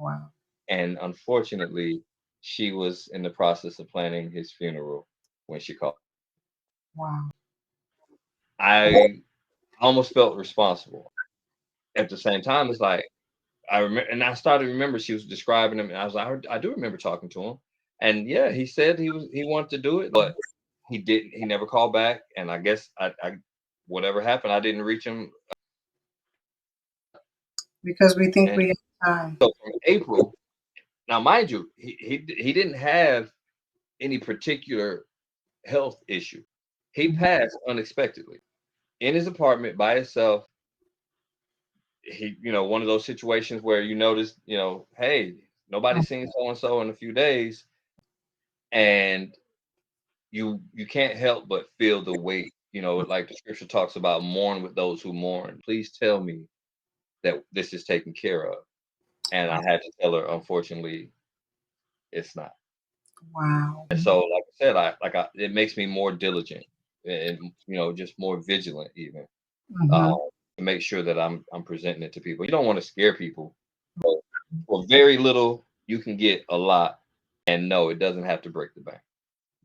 Wow. And unfortunately, she was in the process of planning his funeral when she called. Wow. I almost felt responsible. At the same time, it's like I remember, and I started to remember she was describing him, and I was like, I do remember talking to him, and yeah, he said he wanted to do it, but he didn't. He never called back, and I guess I whatever happened, I didn't reach him. Because we think And we have time. so from April, now mind you, he didn't have any particular health issue. He Mhm. passed unexpectedly in his apartment by himself. He, one of those situations where you notice, hey, nobody's seen so and so in a few days, and you can't help but feel the weight. Like the scripture talks about, mourn with those who mourn. Please tell me that this is taken care of. And I had to tell her, unfortunately, it's not. Wow. And so, like I said, it makes me more diligent and just more vigilant even, Mm-hmm. to make sure that I'm presenting it to people. You don't want to scare people. For very little, you can get a lot, and no, it doesn't have to break the bank.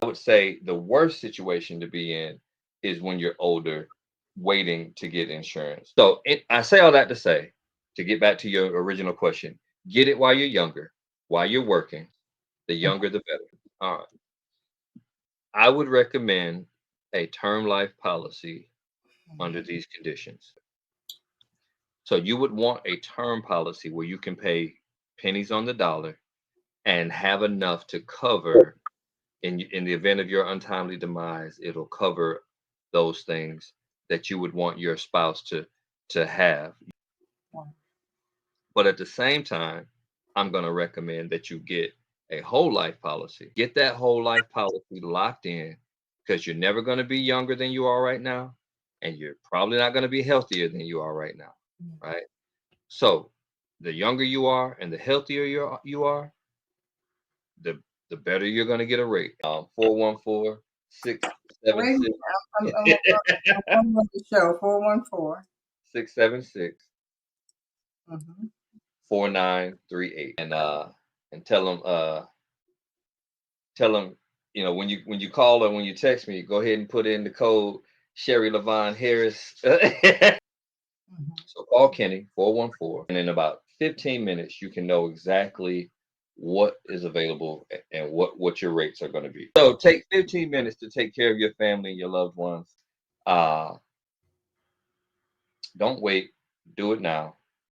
I would say the worst situation to be in is when you're older, waiting to get insurance. So I say all that to say, to get back to your original question, get it while you're younger, while you're working. The younger, the better. All right. I would recommend a term life policy under these conditions. So you would want a term policy where you can pay pennies on the dollar and have enough to cover in the event of your untimely demise. It'll cover those things that you would want your spouse to have. But at the same time, I'm going to recommend that you get a whole life policy. Get that whole life policy locked in, because you're never going to be younger than you are right now, and you're probably not going to be healthier than you are right now, right? So the younger you are and the healthier you are, the better you're going to get a rate. 414 Wait a minute. I'm on the show. 414. 676 Mm-hmm. 4938, and tell them, when you call or when you text me, go ahead and put in the code Sherri Levon Harris. Mm-hmm. So call Kenny 414, and in about 15 minutes you can know exactly what is available and what your rates are going to be. So take 15 minutes to take care of your family and your loved ones. uh don't wait, do it now.